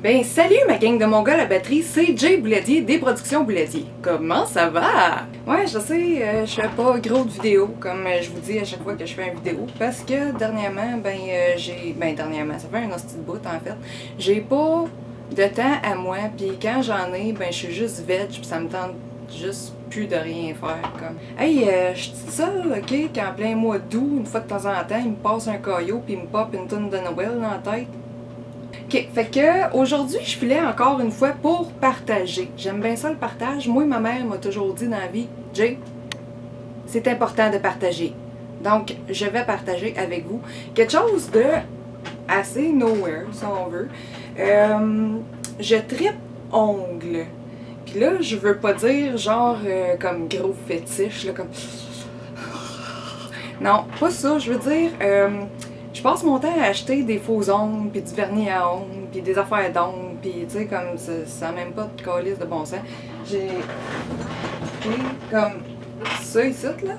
Ben salut ma gang de mon gars la batterie, c'est Jay Bouladier des Productions Bouladier. Comment ça va? Ouais, je sais, je fais pas gros de vidéos comme je vous dis à chaque fois que je fais une vidéo parce que dernièrement, dernièrement, ça fait un hostie de bout en fait, j'ai pas de temps à moi puis quand j'en ai, ben je suis juste veg puis ça me tente juste plus de rien faire comme. Hey, je suis seule, ok, qu'en plein mois d'août, une fois de temps en temps, il me passe un caillot puis il me pop une tonne de Noël dans la tête. Ok, fait que aujourd'hui, je filais encore une fois pour partager. J'aime bien ça le partage. Moi, ma mère m'a toujours dit dans la vie, Jay, c'est important de partager. Donc, je vais partager avec vous quelque chose de assez nowhere, si on veut. Je trippe ongles. Puis là, je veux pas dire genre comme gros fétiche, là, comme... Non, pas ça. Je veux dire... je passe mon temps à acheter des faux ongles, puis du vernis à ongles, puis des affaires d'ongles, puis tu sais, comme ça n'a même pas de calice de bon sens. J'ai comme ça ici, là.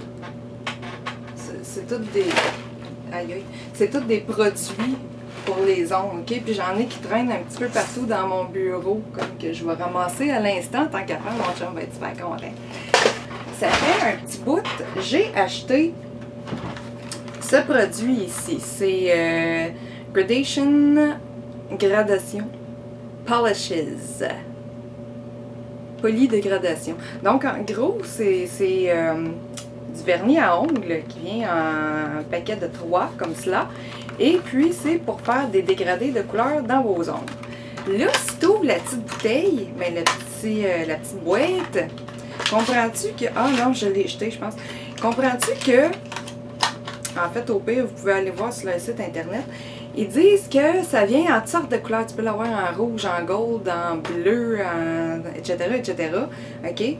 C'est tout des... Aïe aïe. C'est tout des produits pour les ongles, ok? Puis j'en ai qui traînent un petit peu partout dans mon bureau, comme que je vais ramasser à l'instant, tant qu'à faire, mon chum va être super content. Ça fait un petit bout, j'ai acheté ce produit ici, c'est Gradation Polishes. Poli de gradation. Donc en gros, c'est du vernis à ongles qui vient en paquet de 3 comme cela. Et puis c'est pour faire des dégradés de couleur dans vos ongles. Là, si tu ouvres la petite bouteille, ben, la petite boîte, comprends-tu que... Ah non, je l'ai jeté, je pense. Comprends-tu que... En fait, au pire, vous pouvez aller voir sur le site internet. Ils disent que ça vient en toutes sortes de couleurs. Tu peux l'avoir en rouge, en gold, en bleu, etc., etc. OK?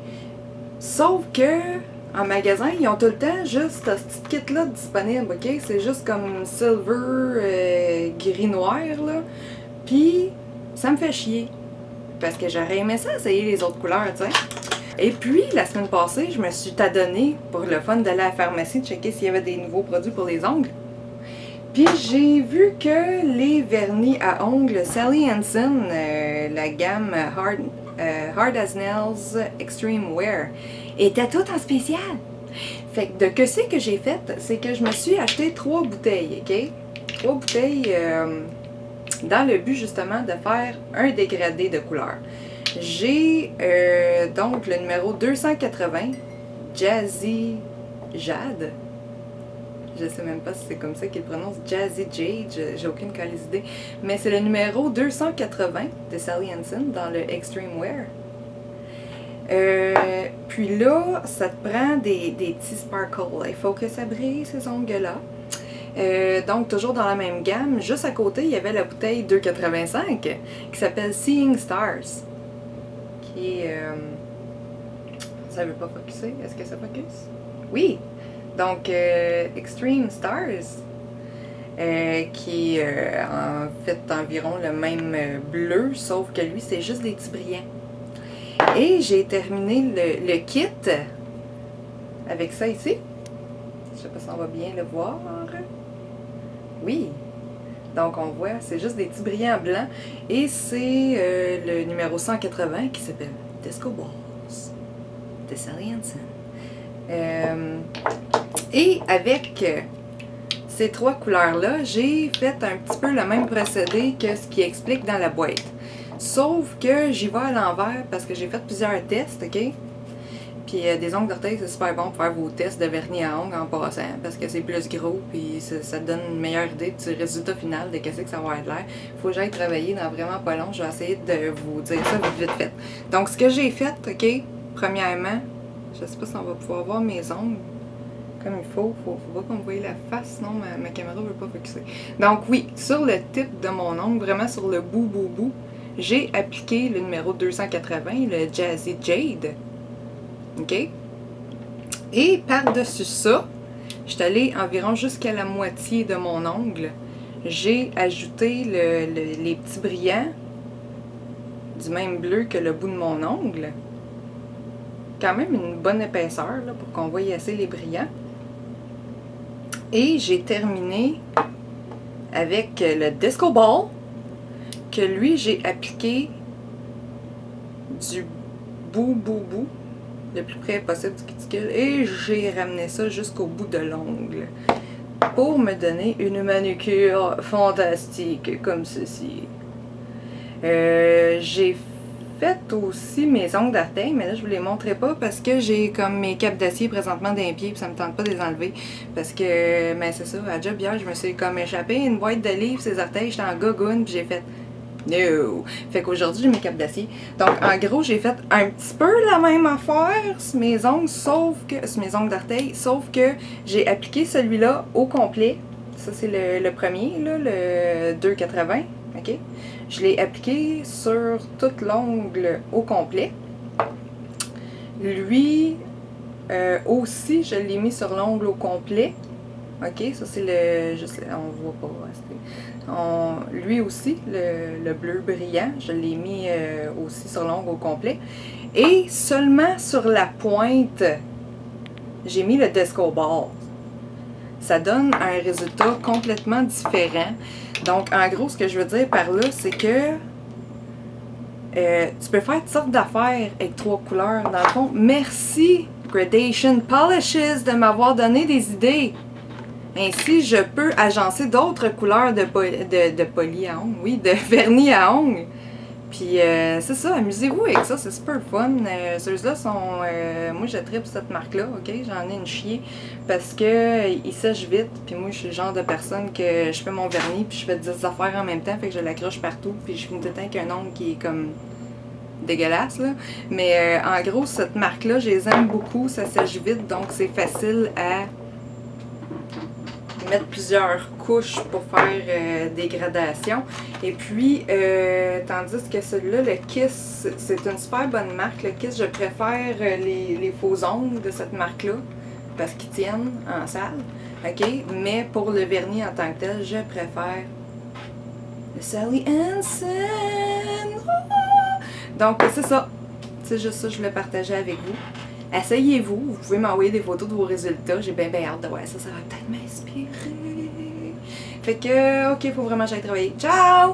Sauf que en magasin, ils ont tout le temps juste ce petit kit-là disponible. OK? C'est juste comme silver, gris-noir, là. Puis, ça me fait chier. Parce que j'aurais aimé ça essayer les autres couleurs, tu sais. Et puis, la semaine passée, je me suis tâtonnée pour le fun d'aller à la pharmacie checker s'il y avait des nouveaux produits pour les ongles. Puis, j'ai vu que les vernis à ongles Sally Hansen, la gamme Hard as Nails Extreme Wear, étaient toutes en spécial. Fait que ce que j'ai fait, c'est que je me suis acheté 3 bouteilles, ok? 3 bouteilles dans le but justement de faire un dégradé de couleur. J'ai donc le numéro 280, Jazzy Jade. Je sais même pas si c'est comme ça qu'il prononce, Jazzy Jade, j'ai aucune idée. Mais c'est le numéro 280 de Sally Hansen dans le Extreme Wear. Puis là, ça te prend des petits sparkles. Il faut que ça brille ces ongles-là. Donc toujours dans la même gamme, juste à côté, il y avait la bouteille 2,85 qui s'appelle Seeing Stars. Qui est... ça veut pas focuser. Est-ce que ça focus? Oui! Donc, Extreme Stars, qui est en fait environ le même bleu, sauf que lui, c'est juste des petits brillants. Et j'ai terminé le kit avec ça ici. Je sais pas si on va bien le voir. Oui! Donc, on voit, c'est juste des petits brillants blancs. Et c'est le numéro 180 qui s'appelle Disco Balls de Sally Hansen. Et avec ces 3 couleurs-là, j'ai fait un petit peu le même procédé que ce qui explique dans la boîte. Sauf que j'y vais à l'envers parce que j'ai fait plusieurs tests, ok? Puis des ongles d'orteil, c'est super bon pour faire vos tests de vernis à ongles en passant parce que c'est plus gros puis ça te donne une meilleure idée du résultat final de qu'est-ce que ça va être l'air. Faut que j'aille travailler dans vraiment pas long. Je vais essayer de vous dire ça vite fait. Donc ce que j'ai fait, ok? Premièrement, je sais pas si on va pouvoir voir mes ongles comme il faut pas qu'on me voie la face, sinon ma caméra veut pas focuser. Donc oui, sur le tip de mon ongle, vraiment sur le bout, j'ai appliqué le numéro 280, le Jazzy Jade. OK? Et par-dessus ça, je suis allée environ jusqu'à la moitié de mon ongle. J'ai ajouté les petits brillants du même bleu que le bout de mon ongle. Quand même une bonne épaisseur là, pour qu'on voie assez les brillants. Et j'ai terminé avec le Disco Ball que lui, j'ai appliqué du bout le plus près possible du cuticule et j'ai ramené ça jusqu'au bout de l'ongle pour me donner une manucure fantastique comme ceci. J'ai fait aussi mes ongles d'orteil, mais là je vous les montrerai pas parce que j'ai comme mes capes d'acier présentement dans les pieds et ça me tente pas de les enlever parce que, mais c'est ça, à job hier je me suis comme échappé une boîte de livres, ces orteils, j'étais en gogoune puis j'ai fait no! Fait qu'aujourd'hui j'ai mes capes d'acier. Donc en gros j'ai fait un petit peu la même affaire sur mes ongles, sauf que, sur mes ongles d'orteil, sauf que j'ai appliqué celui-là au complet. Ça c'est le premier, là, le 2,80, ok? Je l'ai appliqué sur tout l'ongle au complet. Lui aussi, je l'ai mis sur l'ongle au complet. Ok, ça c'est le... on voit pas. Lui aussi, le bleu brillant, je l'ai mis aussi sur l'ongle au complet. Et seulement sur la pointe, j'ai mis le Desco Ball. Ça donne un résultat complètement différent. Donc, en gros, ce que je veux dire par là, c'est que tu peux faire toutes sortes d'affaires avec 3 couleurs. Dans le fond, merci Gradation Polishes de m'avoir donné des idées. Ainsi, je peux agencer d'autres couleurs de poli à ongles, oui, de vernis à ongles. Puis c'est ça, amusez-vous avec ça, c'est super fun. Ceux-là sont... moi, je tripe cette marque-là, ok? J'en ai une chier parce que ils sèchent vite. Puis moi, je suis le genre de personne que je fais mon vernis puis je fais 10 affaires en même temps. Fait que je l'accroche partout. Puis je finis tout le temps avec un ongle qui est comme dégueulasse, là. Mais en gros, cette marque-là, je les aime beaucoup. Ça sèche vite, donc c'est facile à mettre plusieurs couches pour faire des gradations. Et puis, tandis que celui-là, le Kiss, c'est une super bonne marque. Le Kiss, je préfère les faux ongles de cette marque-là parce qu'ils tiennent en salle. OK? Mais pour le vernis en tant que tel, je préfère le Sally Hansen. Donc, c'est ça. C'est juste ça que je voulais partager avec vous. Essayez-vous, vous pouvez m'envoyer des photos de vos résultats. J'ai bien hâte de voir ça, ça va peut-être m'inspirer. Fait que, ok, faut vraiment que j'aille travailler. Ciao!